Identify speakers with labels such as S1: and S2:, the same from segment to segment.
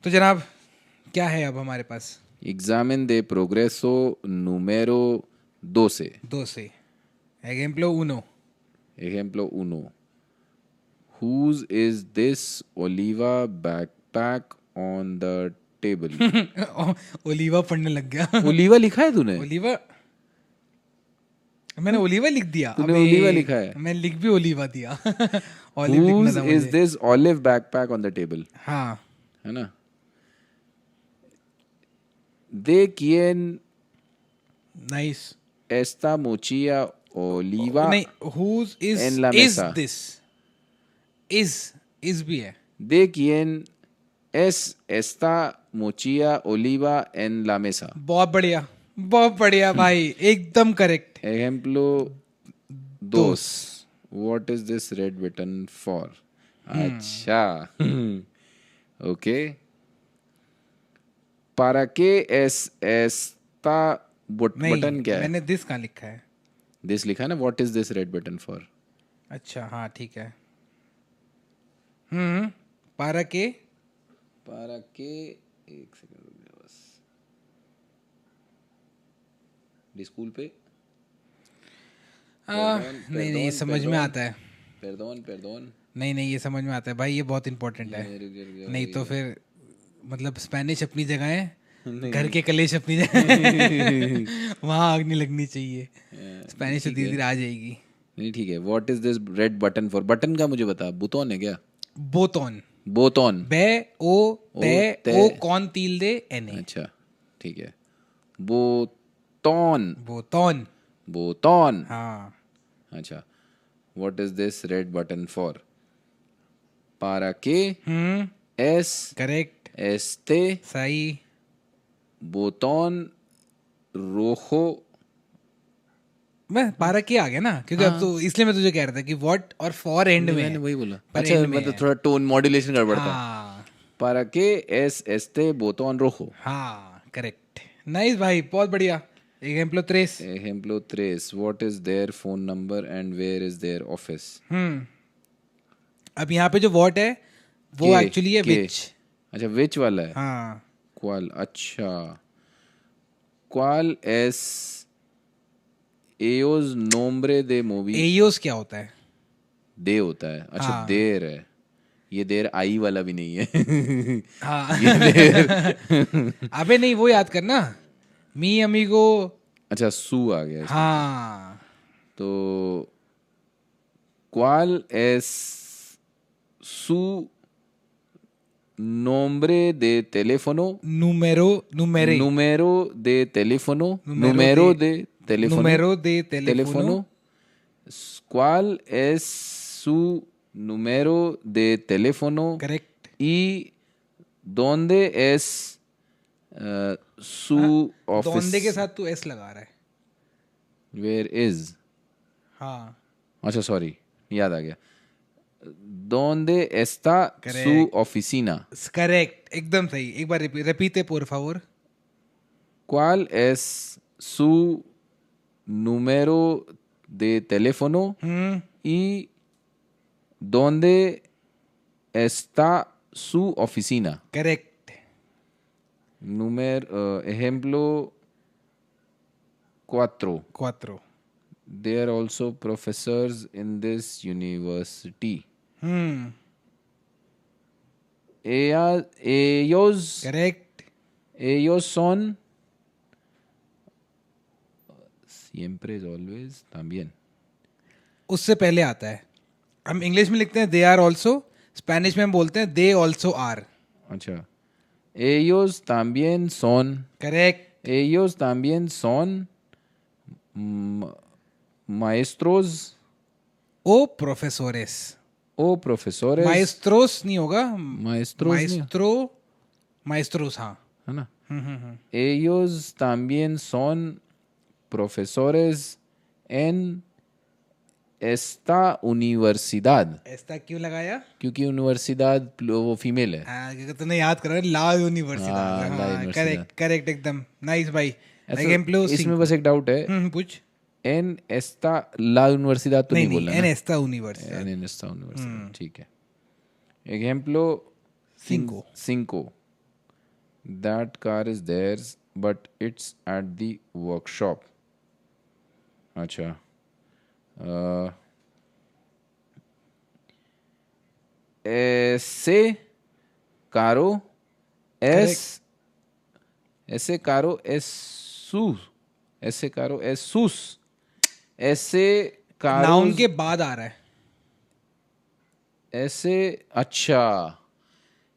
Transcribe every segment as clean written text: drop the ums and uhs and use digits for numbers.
S1: तो जनाब क्या है अब हमारे पास?
S2: Examen de progreso número 12.
S1: 12. Ejemplo 1.
S2: Ejemplo 1. Whose is this Oliva backpack on the table?
S1: Oliva पढ़ने लग गया.
S2: ओलिवा लिखा है तूने?
S1: ओलिवा मैंने ओलिवा लिख दिया.
S2: तूने
S1: अबे
S2: ओलिवा लिखा है?
S1: मैं लिख भी ओलिवा दिया. ऑलिव लिखना
S2: Whose
S1: था
S2: is
S1: मुझे.
S2: this olive backpack on the table?
S1: हाँ.
S2: है ना? De quién
S1: nice.
S2: esta mochila oliva
S1: नहीं, whose
S2: en la
S1: is
S2: mesa?
S1: this? is भी है.
S2: De quién es esta mochila oliva en la mesa?
S1: बहुत बढ़िया भाई, एकदम correct.
S2: Ejemplo 2. What is this red button for? अच्छा. Okay. ¿Para qué es esta
S1: नहीं,
S2: button क्या है?
S1: मैंने दिस कहाँ लिखा है?
S2: This लिखा है ना. What is this red button for?
S1: अच्छा, हाँ ठीक है. पारा के.
S2: para qué एक सेकंड रुक जा बस. स्कूल पे
S1: नहीं ये समझ में आता है.
S2: Perdón.
S1: नहीं ये समझ में आता है भाई, ये बहुत इंपॉर्टेंट है. नहीं तो फिर मतलब स्पेनिश अपनी जगह है, घर के कलेश अपनी जगह. वहाँ आग नहीं लगनी चाहिए. स्पेनिश तो धीरे धीरे आ जाएगी.
S2: नहीं ठीक है. What is this red button for? Button का मुझे बता. बुतौन है क्या?
S1: बोतौन.
S2: बोतौन.
S1: बे ओ ते ओ कौन तील दे एन.
S2: अच्छा ठीक है. बोतौन.
S1: बोतौन. हाँ.
S2: अच्छा. What is this red button for? para qué es
S1: correct.
S2: este
S1: सही.
S2: botón rojo?
S1: मैं पारा के आ गया ना, क्योंकि अब तो इसलिए मैं तुझे कह रहा था कि व्हाट और फॉर एंड में
S2: मैंने वही बोला.
S1: पर
S2: अच्छा
S1: end में
S2: मतलब
S1: है.
S2: थोड़ा टोन मॉड्यूलेशन गड़बड़ था.
S1: हाँ
S2: para qué es este botón rojo?
S1: हाँ करेक्ट. नाइस भाई, बहुत बढ़िया. Ejemplo 3.
S2: Ejemplo 3. What is their phone number and where is their office?
S1: अब यहाँ पे जो वॉट है वो
S2: के,
S1: एक्चुअली है
S2: के.
S1: विच.
S2: अच्छा विच वाला है.
S1: हाँ.
S2: cuál. अच्छा. cuál es ellos nombre de movie?
S1: एयोस क्या होता है?
S2: दे होता है. अच्छा
S1: हाँ.
S2: देर है. ये देर आई वाला भी नहीं है.
S1: हाँ.
S2: ये देर.
S1: अबे नहीं, वो याद करना. मी अमीगो.
S2: अच्छा सू आ गया.
S1: हाँ.
S2: तो cuál es su nombre de teléfono?
S1: número
S2: de teléfono.
S1: Número
S2: de teléfono.
S1: número de teléfono.
S2: ¿Cuál es su número de teléfono?
S1: Correct.
S2: Y dónde es su office?
S1: दोंदे के साथ तू एस लगा रहा है.
S2: Where is?
S1: हाँ.
S2: अच्छा सॉरी, याद आ गया. ¿Dónde está su oficina?
S1: Correct, एकदम सही. एक बार repite por favor.
S2: ¿Cuál es su número de teléfono? Y ¿dónde está su oficina?
S1: Correct.
S2: Ejemplo 4. They are also professors in this university. Ellos
S1: correct.
S2: Ellos son siempre es always también.
S1: उससे पहले आता है. हम English में लिखते हैं they are also, Spanish में हम बोलते हैं दे ऑल्सो आर.
S2: अच्छा. Ellos también son.
S1: Correct.
S2: Ellos también son maestros
S1: ओ प्रोफेसोरेस.
S2: o profesores.
S1: माइस्ट्रोस नहीं होगा.
S2: Maestros नहीं.
S1: माइस्ट्रोस हाँ.
S2: है ना. Ellos también son profesores en esta universidad.
S1: ऐसा क्यों लगाया?
S2: क्योंकि यूनिवर्सिडad वो फीमेल है.
S1: हाँ, क्योंकि तूने याद करा ला यूनिवर्सिडad. हाँ करेक्ट एकदम. नाइस भाई.
S2: इसमें बस एक डाउट है.
S1: पूछ.
S2: en esta la universidad तो नहीं बोला.
S1: en esta universidad.
S2: en esta universidad. ठीक है. Ejemplo 5. That car is theirs, but it's at the workshop. अच्छा. Uh, ऐसे कारो एस ऐसे कारो एसूस ऐसे कारो एसूस ऐसे कारो
S1: नाउन के बाद आ रहा है.
S2: ऐसे अच्छा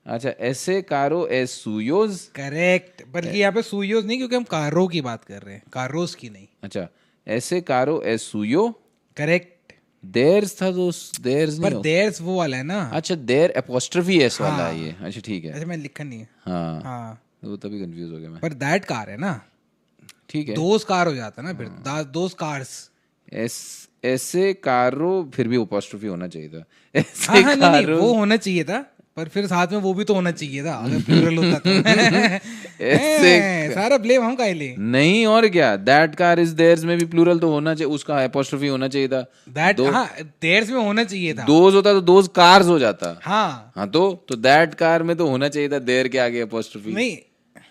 S2: अच्छा ऐसे कारो एसूयोज.
S1: करेक्ट. बल्कि यहाँ पे सुयोज नहीं, क्योंकि हम कारों की बात कर रहे हैं, कारोस की नहीं.
S2: अच्छा ऐसे कारो एसूयो.
S1: करेक्ट.
S2: देयर्स था तो देयर्स नहीं
S1: पर
S2: हो.
S1: देयर्स वो वाला है ना.
S2: अच्छा देयर एपोस्ट्रोफी एस वाला है ये. अच्छा ठीक है.
S1: ऐसे मैंने लिखा नहीं है.
S2: हाँ
S1: हाँ.
S2: वो तभी कंफ्यूज हो गया मैं.
S1: पर दैट कार है ना.
S2: ठीक है.
S1: दोस कार हो जाता है ना फिर. दोस कार्स.
S2: ऐसे कारो फिर भी एपोस्ट्रोफी होना चाहिए था.
S1: हाँ
S2: ऐसे
S1: हाँ, नहीं
S2: कारो
S1: वो होना चाहिए था, पर फिर साथ में वो भी तो होना चाहिए था अगर प्लूरल होता तो. सारा ब्लेम हम काहे ले.
S2: नहीं और क्या. दैट कार इज देयर्स में भी प्लूरल तो होना चाहिए, उसका एपोस्ट्रोफी होना चाहिए था.
S1: दैट हाँ देयर्स में होना चाहिए था.
S2: दोज होता तो दोज कार्स हो जाता.
S1: हाँ
S2: हाँ तो दैट कार में तो होना चाहिए था देयर के आगे एपोस्ट्रोफी.
S1: नहीं,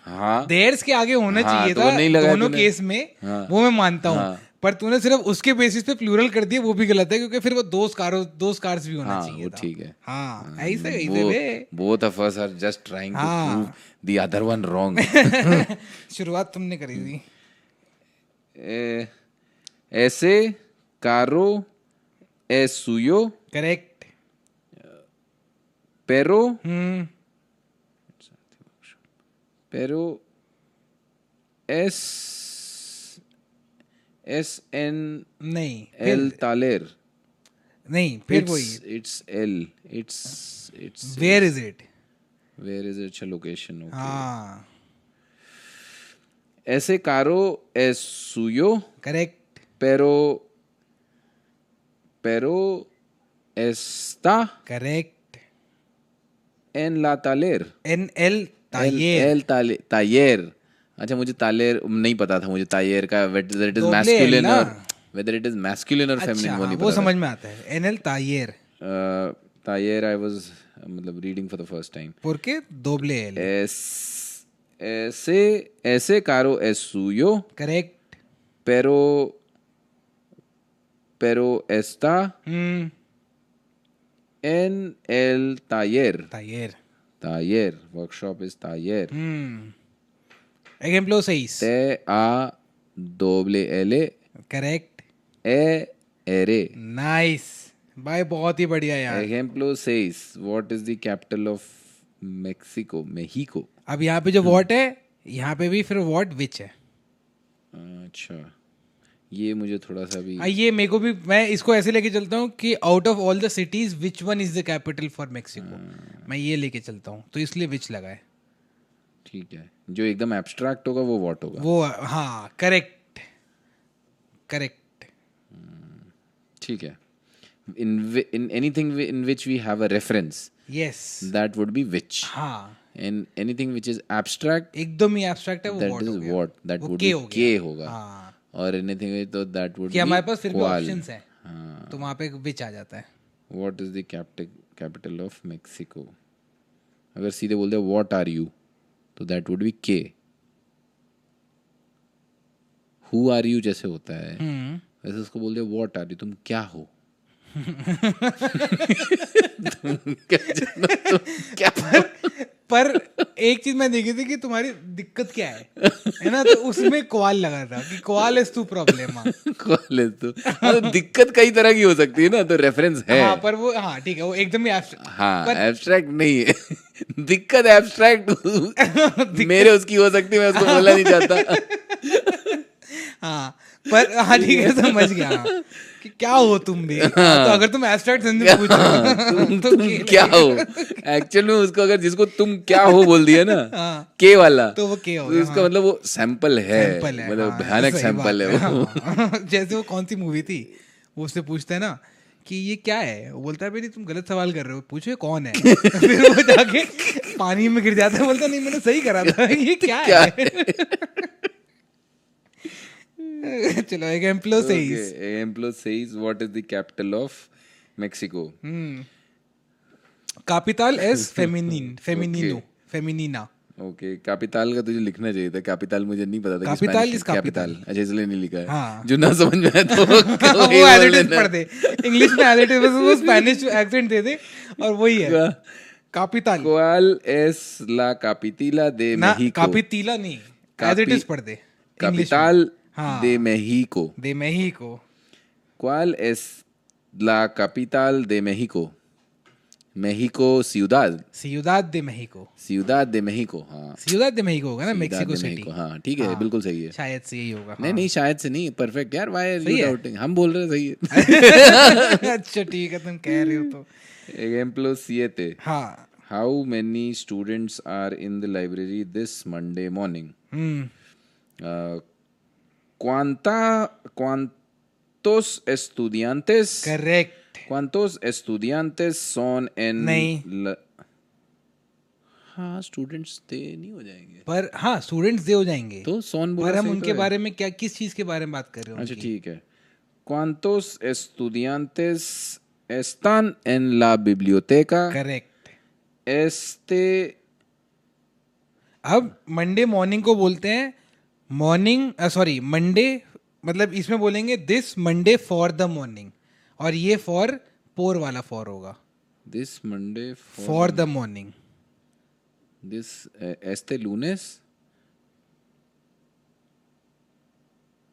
S2: हाँ
S1: देयर्स के आगे होना
S2: हाँ,
S1: चाहिए
S2: तो
S1: था
S2: वो नहीं लगाया
S1: दोनों
S2: तूने.
S1: केस में.
S2: हाँ.
S1: वो मैं मानता हूँ.
S2: हाँ.
S1: पर तूने सिर्फ उसके बेसिस पे प्लूरल कर दिया, वो भी गलत है, क्योंकि फिर वो दोस कार्स भी होना
S2: हाँ
S1: चाहिए
S2: वो
S1: था.
S2: ठीक है.
S1: हाँ ऐसे ऐसे बे.
S2: both of us are just trying to
S1: हाँ.
S2: prove the other one wrong.
S1: शुरुआत तुमने करी थी.
S2: ऐसे कारो es suyo
S1: करेक्ट.
S2: pero
S1: हम्म.
S2: es en
S1: नहीं
S2: el taler.
S1: नहीं फिर वही.
S2: It's L. It's
S1: where is it.
S2: where is it? अच्छा location. Okay.
S1: हाँ
S2: ऐसे कारो es suyo
S1: correct.
S2: pero está
S1: correct.
S2: en la taler.
S1: एन एल तायर.
S2: taller. अच्छा मुझे तालेर नहीं पता था. मुझे तायर का whether it is
S1: Doble L
S2: masculine
S1: ना.
S2: और whether it is masculine or feminine वो नहीं
S1: वो
S2: पता
S1: समझ में आता है. एन एल तायर.
S2: था. तायर I was मतलब reading for the first time.
S1: porque doble L.
S2: ऐसे caro es suyo
S1: correct.
S2: pero está en el taller.
S1: तायर.
S2: Taller. Workshop is taller.
S1: Ejemplo 6.
S2: TALL
S1: correct.
S2: ERE.
S1: Nice भाई, बहुत ही बढ़िया यार.
S2: Ejemplo 6. What is the capital of Mexico? Mexico.
S1: अब यहाँ पे जो what है, यहाँ पे भी फिर वॉट विच है.
S2: अच्छा ये मुझे थोड़ा सा भी
S1: ये मेरे को भी, मैं इसको ऐसे लेके चलता हूँ कि out of all the cities which one is the capital for Mexico. मैं ये लेके चलता हूँ, तो इसलिए विच लगा है.
S2: ठीक है. जो एकदम एब्स्ट्रैक्ट होगा वो व्हाट होगा.
S1: वो हाँ करेक्ट. करेक्ट.
S2: ठीक है. in anything in which we have a reference,
S1: yes.
S2: that would be which.
S1: हाँ
S2: and anything which is abstract,
S1: एकदम ही एब्स्ट्रैक्ट है वो.
S2: that
S1: what
S2: is
S1: हो गया.
S2: what. that
S1: वो
S2: would
S1: K
S2: be
S1: हो
S2: K
S1: गया.
S2: होगा.
S1: हाँ.
S2: और anything with तो that would
S1: कि
S2: be
S1: हमारे पास फिर भी
S2: qual.
S1: ऑप्शंस हैं,
S2: हाँ.
S1: तो वहाँ पे विच आ जाता है.
S2: what is the capital of Mexico. अगर सीधे बोल दे what are you तो that would be K. who are you जैसे होता है वैसे उसको बोल दे what are you, तुम क्या हो.
S1: पर एक चीज मैं देखी थी कि तुम्हारी दिक्कत क्या है ना, तो उसमें क्वाल लगा था कि क्वाल इज टू प्रॉब्लम.
S2: कॉलेज तो दिक्कत कई तरह की हो सकती है ना, तो रेफरेंस है.
S1: हाँ पर वो हाँ ठीक है, वो एकदम ही
S2: हाँ एब्स्ट्रैक्ट नहीं है. दिक्कत एब्स्ट्रैक्ट मेरे उसकी हो सकती है, मैं उसको बोलना नहीं चाहता.
S1: हाँ पर हाँ ठीक है, समझ गया. हाँ, कि क्या हो तुम भी. तो अगर तुम एब्स्ट्रैक्ट सेंस में पूछो तो
S2: तुम क्या हो. एक्चुअल में उसको अगर जिसको तुम क्या हो बोल दिया ना के वाला,
S1: तो वो के हो
S2: तो
S1: गया.
S2: उसका मतलब वो सैंपल है. मतलब
S1: हाँ,
S2: भयानक
S1: सही
S2: सैंपल
S1: बात
S2: है वो.
S1: हाँ. जैसे वो कौन सी मूवी थी, वो उससे पूछता है ना कि ये क्या है, वो बोलता है भाई तुम गलत सवाल कर रहे हो, पूछो ये कौन है. फिर वो जाके पानी में गिर जाता है, बोलता नहीं मैंने सही करा था, ये क्या है. चलो example
S2: says what is the capital of Mexico.
S1: capital es feminino, feminina.
S2: Okay, capital का तुझे लिखना चाहिए था, कैपिटल मुझे नहीं पता था कि
S1: Capital
S2: स्पेनिश
S1: is
S2: में
S1: capital.
S2: कैपिटल, अच्छा इसलिए नहीं लिखा है।
S1: हाँ।
S2: जो ना समझ में आए तो
S1: वो एज इट इज पढ़ दे, इंग्लिश में एज इट इज, बस वो स्पेनिश एक्सेंट दे दे और वही है capital.
S2: ¿Cuál es la capital de
S1: ना
S2: México?
S1: कापितीला नहीं, एज इट इज पढ़ दे इंग्लिश में।
S2: Capital
S1: हाँ।
S2: de México.
S1: दे मेहिको।
S2: ¿Cuál es la capital de México? México ciudad.
S1: सियुदाद दे मेहिको।
S2: Ciudad de México. हाँ,
S1: सियुदाद दे मेहिको होगा ना,
S2: Ciudad
S1: Mexico
S2: de
S1: city.
S2: México. हाँ ठीक है, बिल्कुल सही है।
S1: शायद से यही होगा।
S2: नहीं नहीं, शायद से नहीं, परफेक्ट यार। वाई आर
S1: सही
S2: यू
S1: है।
S2: डाउटिंग? हम बोल रहे हैं सही है।
S1: अच्छा ठीक है, तुम कह रहे हो तो।
S2: Ejemplo 7.
S1: हाँ।
S2: How many students are in the library this Monday morning? ¿Cuántos estudiantes?
S1: Correct.
S2: ¿Cuántos estudiantes son en
S1: नहीं।
S2: la... हाँ, स्टूडेंट्स दे नहीं हो जाएंगे
S1: पर हाँ, स्टूडेंट्स दे हो जाएंगे,
S2: तो सोन बोला
S1: पर हम
S2: सही
S1: उनके
S2: तो है।
S1: बारे में क्या, किस चीज के बारे में बात कर रहे हो?
S2: अच्छा ठीक है। ¿Cuántos estudiantes están en la biblioteca?
S1: Correct. अब मंडे मॉर्निंग को बोलते हैं मॉर्निंग, सॉरी मंडे, मतलब इसमें बोलेंगे this Monday for the morning, और ये फॉर पोर वाला फॉर होगा,
S2: This Monday
S1: for the morning.
S2: this este lunes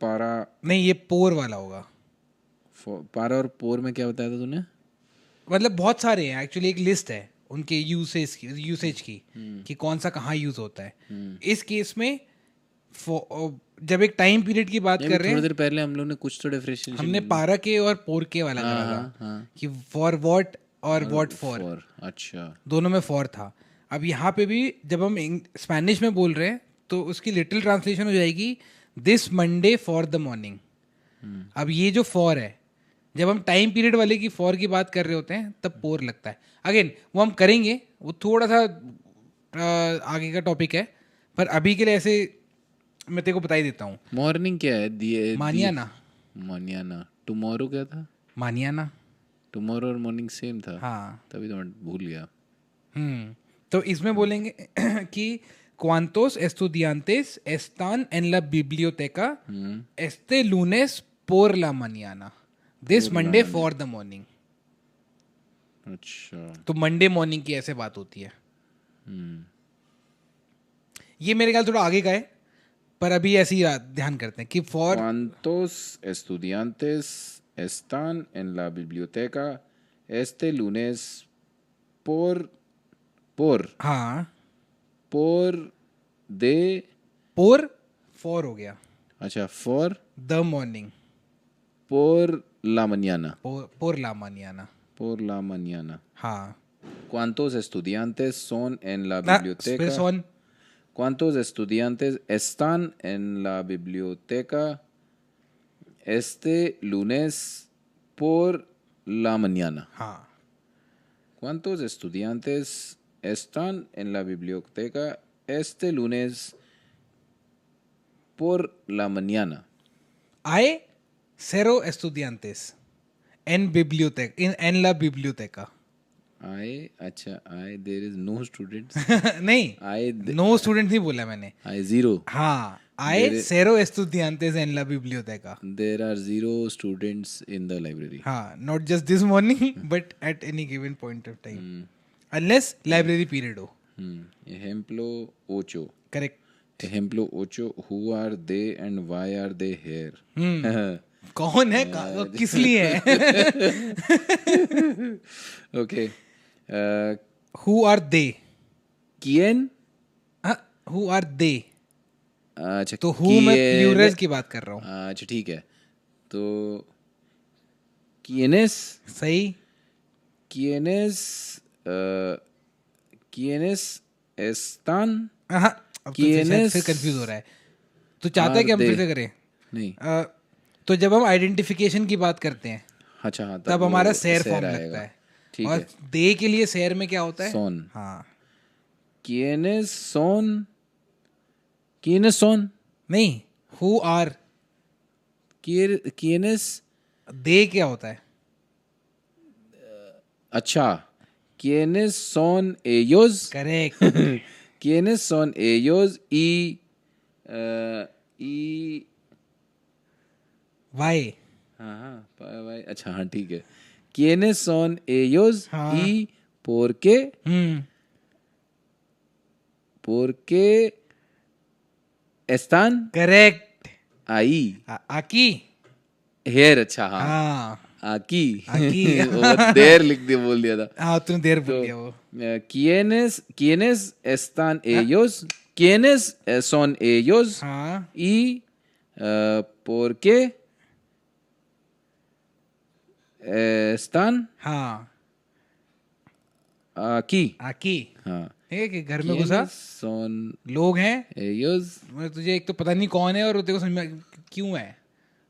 S2: para
S1: नहीं, ये पोर वाला होगा।
S2: para और पोर में क्या बताया था तूने?
S1: मतलब बहुत सारे हैं एक्चुअली, एक लिस्ट है उनके यूसेज की कि कौन सा कहाँ यूज होता है। इस केस में जब एक टाइम पीरियड की बात कर रहे
S2: थोड़ी
S1: हैं,
S2: देर पहले हम लोग ने कुछ तो डिफरेंशिएशन
S1: हमने पारा के और पोर के वाला करा था कि फॉर व्हाट और व्हाट फॉर,
S2: अच्छा
S1: दोनों में फॉर था। अब यहाँ पे भी जब हम स्पेनिश में बोल रहे हैं तो उसकी लिटिल ट्रांसलेशन हो जाएगी this Monday for the morning. अब ये जो फॉर है, जब हम टाइम पीरियड वाले की फॉर की बात कर रहे होते हैं तब पोर लगता है। अगेन वो हम करेंगे, वो थोड़ा सा आगे का टॉपिक है, पर अभी के लिए ऐसे मैं तेरे को बता ही देता हूँ।
S2: मॉर्निंग क्या है? दिए
S1: मानियाना।
S2: मानियाना। टुमारो क्या था?
S1: मानियाना।
S2: टुमारो और मॉर्निंग सेम था।
S1: हाँ।
S2: तभी तो मैं भूल गया।
S1: तो इसमें बोलेंगे कि ¿Cuántos estudiantes están en la biblioteca este lunes por la mañana? This Monday for the morning.
S2: अच्छा।
S1: तो मंडे मॉर्निंग की ऐसे बात होती है। ये मेरे ख्याल थोड़ा आगे का है, पर अभी ऐसे ही ध्यान करते हैं कि for
S2: ¿Cuántos estudiantes están en la biblioteca este lunes por
S1: हाँ,
S2: de
S1: पोर फॉर हो गया,
S2: अच्छा for
S1: the morning,
S2: por la mañana
S1: पोर ला मानियाना।
S2: por la mañana।
S1: हाँ,
S2: ¿Cuántos estudiantes son en la
S1: फिर
S2: biblioteca?
S1: son
S2: ¿Cuántos estudiantes están en la biblioteca este lunes por la mañana?
S1: हाँ,
S2: ¿Cuántos estudiantes están en la biblioteca este lunes por la mañana?
S1: hay 0 estudiantes en biblioteca, en la biblioteca।
S2: there is no students.
S1: नहीं, no student नहीं बोला मैंने।
S2: Zero.
S1: हाँ, hay 0 estudiantes en la biblioteca।
S2: There are 0 students in the library.
S1: हाँ, not just this morning but at any given point of time, unless library period हो।
S2: Ejemplo 8.
S1: Correct।
S2: Ejemplo 8. Who are they and why are they here?
S1: कौन है, किस लिए है?
S2: Okay.
S1: Who are they?
S2: ¿Quién?
S1: Who are they?
S2: अच्छा,
S1: तो who मैं plural की बात कर रहा हूँ।
S2: अच्छा ठीक है, तो ¿quiénes?
S1: सही।
S2: ¿Quiénes? ¿Quiénes están?
S1: हाँ, अब तो फिर कंफ्यूज हो रहा है। तो चाहता है कि हम फिर से करें?
S2: नहीं।
S1: तो जब हम आइडेंटिफिकेशन की बात करते हैं,
S2: अच्छा हाँ,
S1: तब हमारा सेर फॉर्म
S2: आएगा।
S1: लगता है।
S2: ठीक
S1: और
S2: है।
S1: दे के लिए सेर में क्या होता है?
S2: Son.
S1: हाँ।
S2: ¿Quiénes son? ¿Quiénes son?
S1: नहीं, who are।
S2: ¿Quiénes?
S1: दे क्या होता है?
S2: अच्छा, ¿quiénes son ellos?
S1: Correct.
S2: ¿Quiénes son ellos y
S1: Y
S2: हाँ भाई अच्छा हाँ ठीक है. ¿Quiénes son ellos
S1: हाँ.
S2: y por qué están
S1: correct.
S2: ahí?
S1: आकी.
S2: Here अच्छा हाँ.
S1: हाँ
S2: Aquí.
S1: Aquí.
S2: वो देर लिख दिया बोल दिया था.
S1: हाँ तूने देर बोल दिया वो.
S2: ¿Quiénes están ellos? ¿Quiénes son ellos
S1: हाँ
S2: y por qué están
S1: हाँ
S2: aquí?
S1: आकी.
S2: हाँ.
S1: ठीक है कि घर में घुसा
S2: ¿Quiénes son
S1: लोग हैं.
S2: ellos?
S1: मतलब तुझे एक तो पता नहीं कौन है और तेरे को समझ में क्यों है.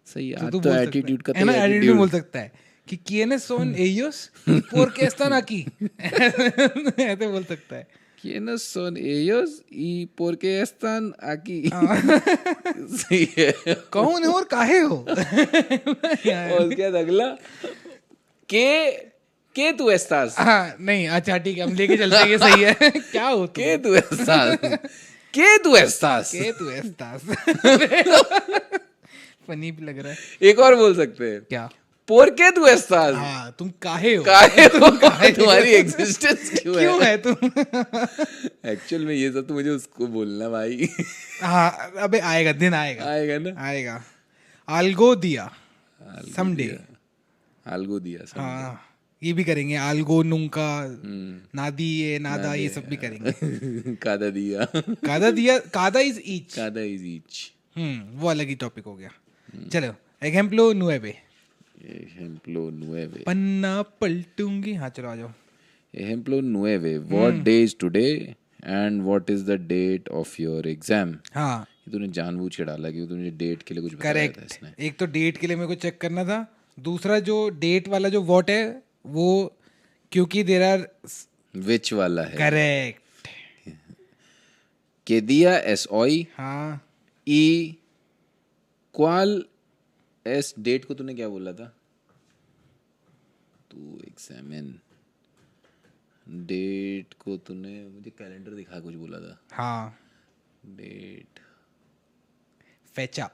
S2: सही
S1: तो
S2: आज
S1: तू
S2: तो
S1: बोल
S2: एटीट्यूड
S1: सकता
S2: का
S1: है
S2: तो
S1: ना. Attitude
S2: attitude.
S1: बोल सकता है कि quiénes son ellos y por qué están aquí. ऐसे बोल सकता है.
S2: ¿Quiénes son ellos y por qué están aquí? सही है.
S1: कौन है और काहे हो.
S2: और क्या अगला? ¿Qué tú estás?
S1: हाँ नहीं अच्छा ठीक है हम लेके चलते हैं. ये सही है. क्या हो तुम.
S2: ¿Qué tú estás? ¿Qué tú estás?
S1: के तू estás. फनी भी लग रहा है.
S2: एक और बोल सकते हैं.
S1: क्या.
S2: ¿Por qué tú estás?
S1: हाँ तुम काहे हो.
S2: काहे तो तुम्हारी एग्जिस्टेंस क्यों
S1: क्यों
S2: है?
S1: है तुम.
S2: एक्चुअल में ये सब तो मुझे उसको बोलना भाई.
S1: हाँ अबे आएगा दिन आएगा.
S2: आएगा ना.
S1: आएगा. algo दिया someday.
S2: algo दिया सब.
S1: हाँ ये भी करेंगे. algo nunca नादी ये नादा ये सब भी करेंगे.
S2: कादा दिया.
S1: कादा दिया. कादा इज ईच.
S2: कादा इज ईच.
S1: वो अलग ही टॉपिक हो गया. चलो एग्जाम्पलो नुएवे.
S2: Ejemplo 9.
S1: पन्ना पलटूंगी. हाँ चलो आ जाओ.
S2: Ejemplo 9. What day is today and what is the date of your exam?
S1: हाँ
S2: ये तूने जानबूझ के डाला कि तुझे डेट के लिए कुछ बताया था
S1: करेक्ट.
S2: इसने.
S1: एक तो डेट के लिए मेरे को चेक करना था. दूसरा जो डेट वाला जो वॉट है वो क्योंकि देर आर.
S2: Which वाला है?
S1: Correct.
S2: Que día es hoy
S1: हाँ
S2: y cuál es डेट को तूने क्या बोला था? तू एग्जामिन डेट को तूने मुझे कैलेंडर दिखा कुछ बोला था.
S1: हाँ
S2: डेट
S1: फेचा.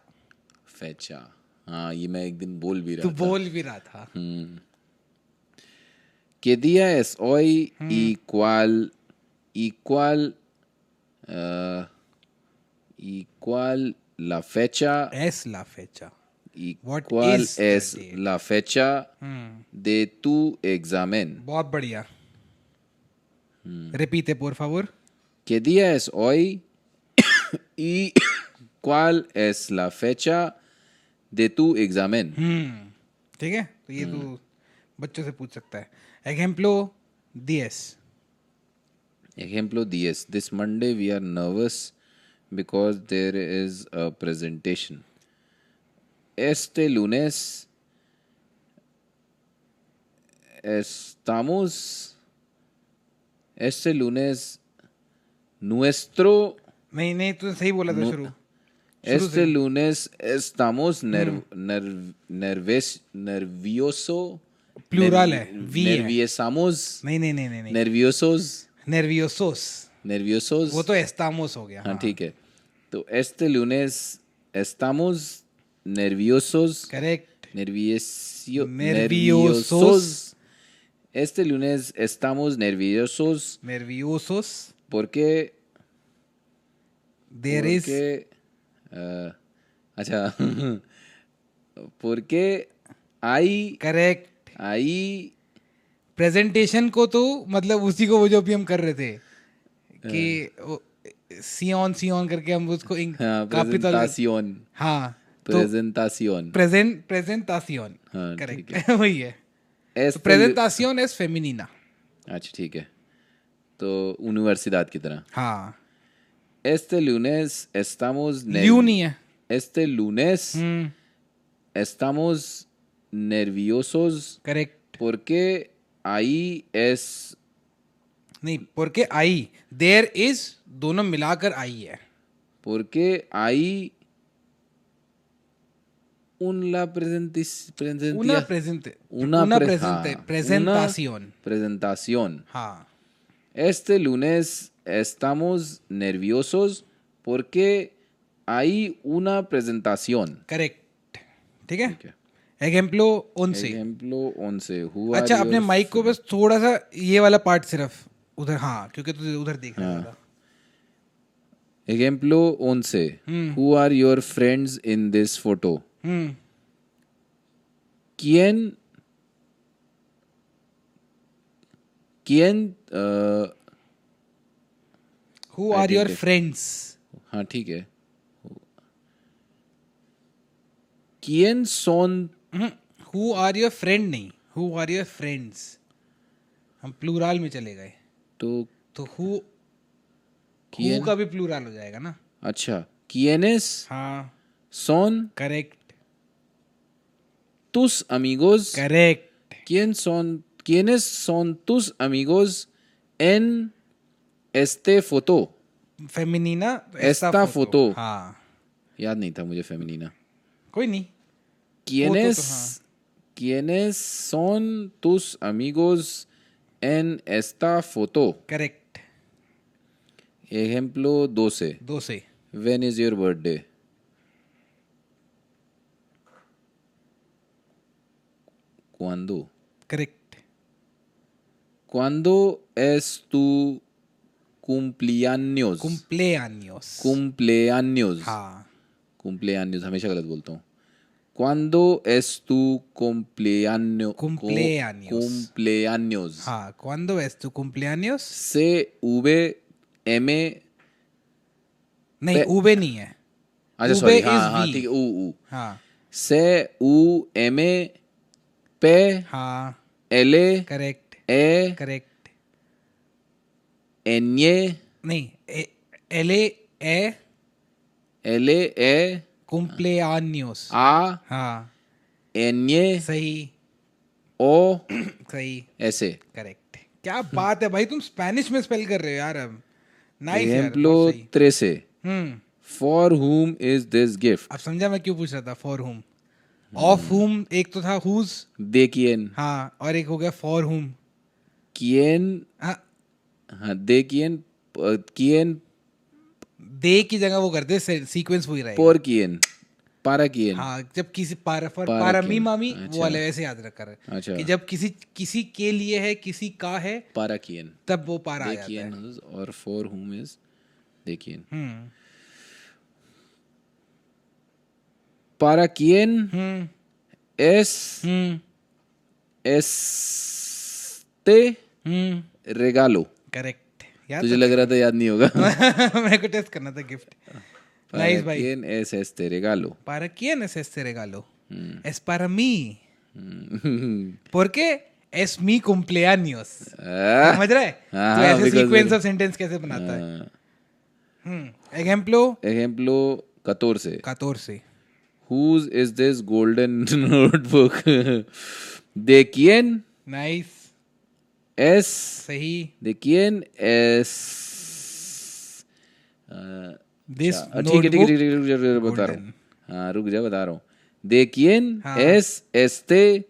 S2: फेचा. हाँ ये मैं एक दिन बोल भी
S1: तू
S2: रहा था.
S1: बोल भी रहा था.
S2: ¿Qué día es hoy y cuál la fecha
S1: एस ला फेचा.
S2: y
S1: What
S2: cuál
S1: is the
S2: es
S1: date?
S2: la fecha de tu examen?
S1: बहुत बढ़िया. रिपीटे por favor.
S2: ¿Qué día es hoy y cuál es la fecha de tu examen?
S1: ठीक है. तो ये तू बच्चों से पूछ सकता है. एग्जाम्पलो 10.
S2: Ejemplo 10. This Monday we are nervous because there is a presentation. Este lunes nuestro
S1: नहीं नहीं तू सही बोला था शुरू.
S2: este lunes estamos nervioso.
S1: Plural है. वी है.
S2: Nerviosamos.
S1: नहीं नहीं नहीं नहीं.
S2: Nerviosos.
S1: nerviosos. वो तो estamos हो गया.
S2: हाँ ठीक है. तो este lunes estamos nerviosos.
S1: Correct.
S2: Nerviosos. Este lunes estamos nerviosos
S1: nerviosos.
S2: porque
S1: there is
S2: अच्छा porque
S1: करेक्ट.
S2: hay
S1: प्रेजेंटेशन को तो मतलब उसी को वो जो अभी हम कर रहे थे कि सियोन करके हम उसको
S2: presentación.
S1: हाँ
S2: presentación.
S1: प्रेजेंटासियोन.
S2: हाँ,
S1: करेक्ट. वही है.
S2: Este
S1: प्रेजेंटासियोन एस फेमिनिना.
S2: अच्छा ठीक है. तो universidad की तरह.
S1: हाँ
S2: Este lunes estamos
S1: ल्यू नहीं है.
S2: Este lunes estamos nerviosos
S1: correct.
S2: porque ahí es
S1: नहीं porque आई देयर इज दोनों मिलाकर आई है.
S2: porque ahí
S1: presentación.
S2: presentación.
S1: हाँ
S2: Este lunes estamos nerviosos porque hay una presentación.
S1: Correct, ठीक है.
S2: ठीक है.
S1: एग्जाम्पलो 11.
S2: Ejemplo 11. Who are
S1: अच्छा, अपने
S2: your
S1: माइक को बस थोड़ा सा ये वाला पार्ट सिर्फ उधर, हाँ, क्योंकि तू उधर देख रहा था.
S2: Ejemplo 11. Who are your friends in this photo? ¿Quién
S1: Who are your friends?
S2: हाँ ठीक है. ¿Quién son?
S1: Who are your friend नहीं, who are your friends. हम प्लूरल में चले गए
S2: तो
S1: who का भी प्लूरल हो जाएगा ना.
S2: अच्छा. ¿Quiénes
S1: हाँ,
S2: son
S1: correct,
S2: tus amigos?
S1: Correct.
S2: ¿Quiénes son tus amigos en este foto?
S1: फेमिनीना
S2: Esta foto.
S1: हाँ,
S2: याद नहीं था मुझे फेमिनीना.
S1: कोई नहीं.
S2: ¿Quiénes son tus amigos en esta foto?
S1: Correct.
S2: Ejemplo 12.
S1: 2
S2: When is your birthday? ¿Cuándo?
S1: Correct.
S2: ¿Cuándo es tu cumpleaños?
S1: cumpleaños.
S2: Cumpleaños.
S1: हाँ,
S2: Cumpleaños, हमेशा गलत बोलता हूँ. ¿Cuándo es tu cumpleaños? Cumpleaños.
S1: हाँ. ¿Cuándo es tu cumpleaños?
S2: CVM.
S1: नहीं, ube नहीं है.
S2: अच्छा
S1: Ube
S2: सॉरी.
S1: is
S2: हाँ हाँ
S1: V.
S2: ठीक है. ऊ.
S1: हाँ,
S2: CUMP
S1: हाँ,
S2: L
S1: correct,
S2: E
S1: correct.
S2: N
S1: नहीं, L
S2: E
S1: cumpleaños.
S2: A
S1: हाँ,
S2: N
S1: सही,
S2: O
S1: सही,
S2: ऐसे.
S1: करेक्ट. क्या बात है भाई, तुम स्पेनिश में स्पेल कर रहे हो यार अब. नाइस यार,
S2: Ejemplo
S1: बहुत सही.
S2: 13. For whom is this gift?
S1: अब समझा मैं क्यों पूछ रहा था. फॉर हुम, ऑफ हुम एक तो था हुज.
S2: De quién?
S1: हाँ, और एक हो गया फॉर हुम.
S2: ¿Quién?
S1: हाँ,
S2: हाँ, de quién? ¿Quién?
S1: दे की जगह वो करते सीक्वेंस वही रहेगा.
S2: ¿Por quién? ¿Para quién?
S1: हाँ, जब किसी पारा
S2: para
S1: मी
S2: quién?
S1: मामी
S2: अच्छा.
S1: वो वाले वैसे याद रख कर
S2: अच्छा.
S1: कि जब किसी के लिए है, किसी का है,
S2: ¿Para quién?
S1: तब वो पारा आ
S2: De
S1: जाता
S2: quién
S1: है.
S2: is और for whom is de quién? ¿Para quién es este regalo?
S1: Correct. यार
S2: तुझे लग रहा था याद नहीं होगा.
S1: मेरे को टेस्ट करना था गिफ्ट. नाइस
S2: ¿Para
S1: भाई.
S2: quién es este regalo?
S1: ¿Para quién es este regalo? Es para mí. Porque es mi cumpleaños. समझ रहा है?
S2: हाँ,
S1: तो ऐसे
S2: because
S1: sequence
S2: of-
S1: of sentence कैसे बनाता है. Ejemplo
S2: Ejemplo 14.
S1: 14.
S2: Whose is this golden notebook? ¿De quién
S1: nice,
S2: es?
S1: सही.
S2: ¿De quién es?
S1: This
S2: ठीक है ठीक है ठीक है, रुक जा, बता रहा
S1: golden.
S2: हूँ. हाँ रुक जा, बता रहा हूँ. ¿De quién
S1: हाँ.
S2: es este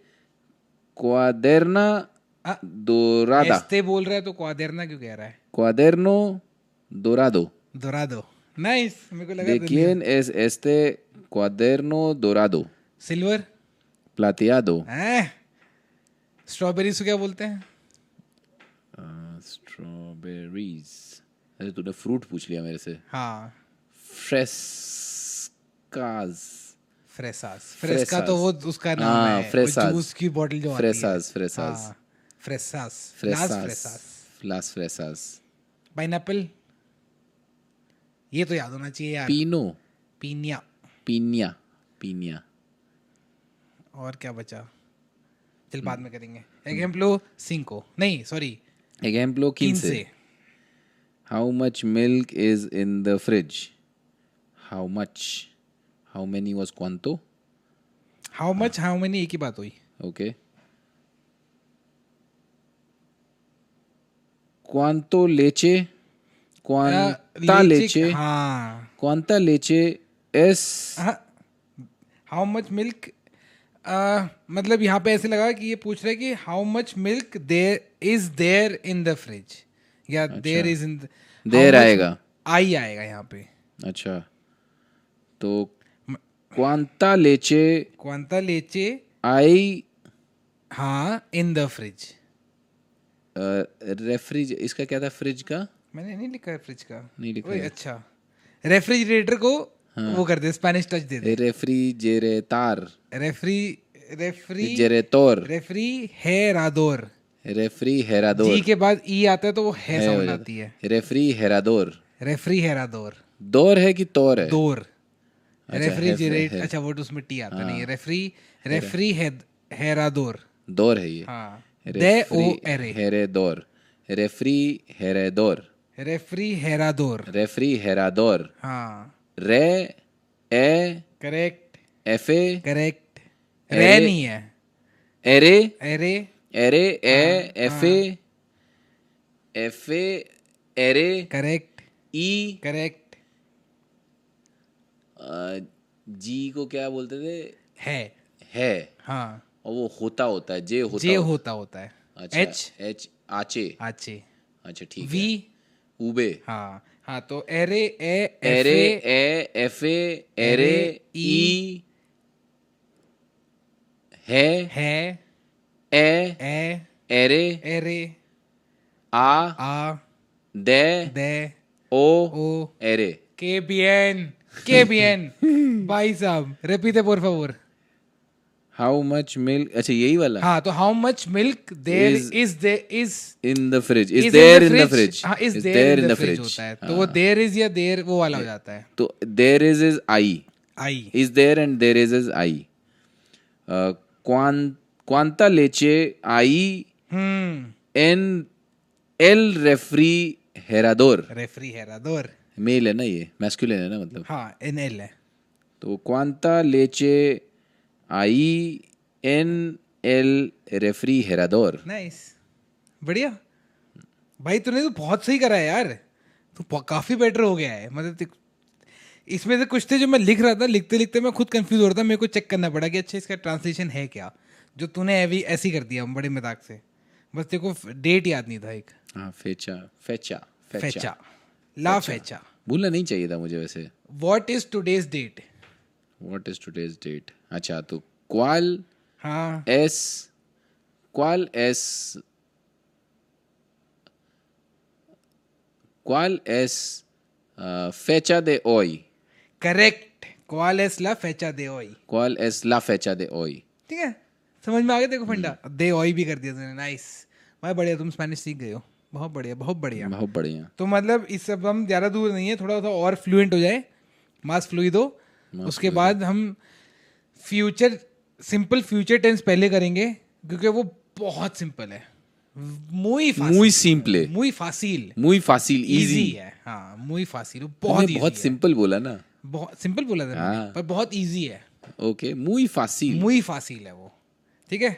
S2: cuaderna
S1: Ah,
S2: dorada?
S1: este बोल रहा है तो क्वादरना क्यों कह रहा है.
S2: Cuaderno dorado.
S1: दोरादो. नाइस, मेरे को लगा
S2: ¿De quién es este cuaderno dorado?
S1: Silver.
S2: Plateado.
S1: Strawberries को क्या बोलते हैं.
S2: Strawberries. अरे तूने फ्रूट पूछ लिया मेरे से.
S1: हाँ,
S2: Frescas.
S1: फ्रेस्का तो वो उसका नाम
S2: हाँ,
S1: है.
S2: fresas.
S1: जूस की बोतल जो आती है.
S2: Fresas.
S1: फ्रेसास.
S2: Las fresas.
S1: पाइनएप्पल, ये तो याद होना चाहिए यार.
S2: Pino.
S1: पीनिया.
S2: Piña.
S1: और क्या बचा, चल बाद में करेंगे. एग्जाम्पलो 5 नहीं sorry
S2: Ejemplo 15. How much milk is in the fridge? How much? How many was cuánto?
S1: How much how many एक ही बात हुई.
S2: Okay. ¿Cuánto leche? ¿Cuánta leche?
S1: हाँ.
S2: ¿Cuánta leche es?
S1: How much milk, मतलब यहाँ पे ऐसे लगा कि ये पूछ रहा है कि how much milk there is there in the fridge, या देयर इज इन.
S2: देर आएगा,
S1: आई आएगा यहाँ पे।
S2: अच्छा तो क्वांता लेचे
S1: क्वांता लेचे
S2: आई
S1: हाँ इन द फ्रिज।
S2: रेफ्रिज, इसका क्या था फ्रिज का?
S1: मैंने नहीं लिखा है फ्रिज का।
S2: नहीं लिखा
S1: ओए
S2: है।
S1: अच्छा, रेफ्रिजरेटर को वो कर दे, स्पेनिश टच दे दे।
S2: रेफ्रिजेरेतार,
S1: रेफ्री रेफ्री
S2: जेरेतोर,
S1: रेफ्रिहेरादोर।
S2: रेफ्रिहेरादोर,
S1: जी के बाद ई आता है तो वो है
S2: है हो
S1: साउंड
S2: जाता
S1: आती है।
S2: रेफ्रिहेरादोर।
S1: रेफ्रिहेरादोर।
S2: दौर है कि तौर है?
S1: दोर।
S2: अच्छा,
S1: रेफ्रिजरेट, अच्छा वो तो उसमें टी आता नहीं है। रेफ्रिहेरादोर।
S2: दौर है ये।
S1: हाँ, दे ओ एरे।
S2: हेरेदोर, रेफ्रिहेरेदोर,
S1: रेफ्रिहेरादोर।
S2: रेफ्रिहेरादोर।
S1: हाँ
S2: रे ए
S1: करेक्ट
S2: एफे
S1: करेक्ट। रे
S2: एरे
S1: नहीं है,
S2: एरे
S1: एरे।
S2: एरे ए
S1: हाँ,
S2: एफे एफे एरे
S1: करेक्ट
S2: ई
S1: करेक्ट।
S2: जी को क्या बोलते थे? है।
S1: हाँ,
S2: और वो होता होता है, जे होता
S1: जे
S2: होता
S1: होता है।
S2: अच्छा,
S1: एच
S2: एच आचे,
S1: आचे।
S2: अच्छा ठीक
S1: वी
S2: है। उबे,
S1: हाँ हाँ, तो एरे ए
S2: एरे
S1: एफे
S2: ए एफे एरे ई है
S1: है
S2: ए
S1: ए
S2: एरे
S1: एरे
S2: आ
S1: आ
S2: दे
S1: दे
S2: ओ
S1: ओ
S2: एरे।
S1: के बियन भाई साहब repeat por favor।
S2: How much milk, अच्छा यही वाला।
S1: हाँ, तो how much milk there
S2: Is-
S1: is
S2: in the fridge, is
S1: is
S2: there in the fridge,
S1: हाँ, is
S2: is
S1: there
S2: there
S1: in
S2: in
S1: the
S2: the
S1: fridge
S2: fridge
S1: होता है, तो वो देयर इज या देयर वो वाला हो जाता है।
S2: तो देयर इज आई,
S1: आई
S2: is there and there is आई। क्वांता लेचे आई एन एल रेफ्रिहेरादोर।
S1: रेफ्रिहेरादोर।
S2: मेल है ना, ये मैस्कुलिन है ना मतलब।
S1: हाँ, एन एल है।
S2: तो क्वांता लेचे आई एन एल रेफ्रिहेरादोर।
S1: नाइस, बढ़िया भाई, तूने तो बहुत सही करा है यार। तू काफी बेटर हो गया है, मतलब इसमें से कुछ थे जो मैं लिख रहा था, लिखते लिखते मैं खुद कंफ्यूज हो रहा था, मेरे को चेक करना पड़ा कि अच्छा इसका ट्रांसलेशन है क्या, जो तूने अभी ऐसे ही कर दिया बड़े मजाक से। बस तेरे को डेट याद नहीं था एक।
S2: हाँ, फेचा फेचा
S1: फेचा, ला फेचा।
S2: भूलना नहीं चाहिए था मुझे वैसे।
S1: What is today's date?
S2: What is today's date, अच्छा तो क्वाल
S1: हाँ
S2: एस क्वाल एस क्वाल एस फेचा दे ओई,
S1: करेक्ट, क्वाल एस ला फेचा दे ओई।
S2: क्वाल एस ला फेचा दे ओई।
S1: ठीक है, समझ में आ गया तेरे को फंडा? दे ओई भी कर दिया तूने, नाइस भाई, बढ़िया, तुम स्पेनिश सीख गए हो, बहुत बढ़िया बहुत बढ़िया।
S2: बहुत बढ़िया।
S1: तो मतलब इस सब हम ज़्यादा दूर नहीं है, थोड़ा सा और फ्लुएंट हो जाए, मास फ्लूइदो, उसके बाद हम फ्यूचर, सिंपल फ्यूचर टेंस पहले करेंगे, क्योंकि वो बहुत सिंपल है, muy
S2: simple,
S1: muy fácil,
S2: muy fácil,
S1: easy
S2: easy
S1: है। हाँ, muy fácil, वो बहुत easy
S2: बहुत
S1: है।
S2: सिंपल बोला ना।
S1: बहुत सिंपल बोला था मैंने, पर बहुत इजी है,
S2: okay, muy fácil।
S1: muy fácil है वो। ठीक है,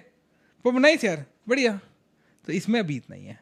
S1: पर नाइस यार, बढ़िया। तो इसमें अभी इतना ही है।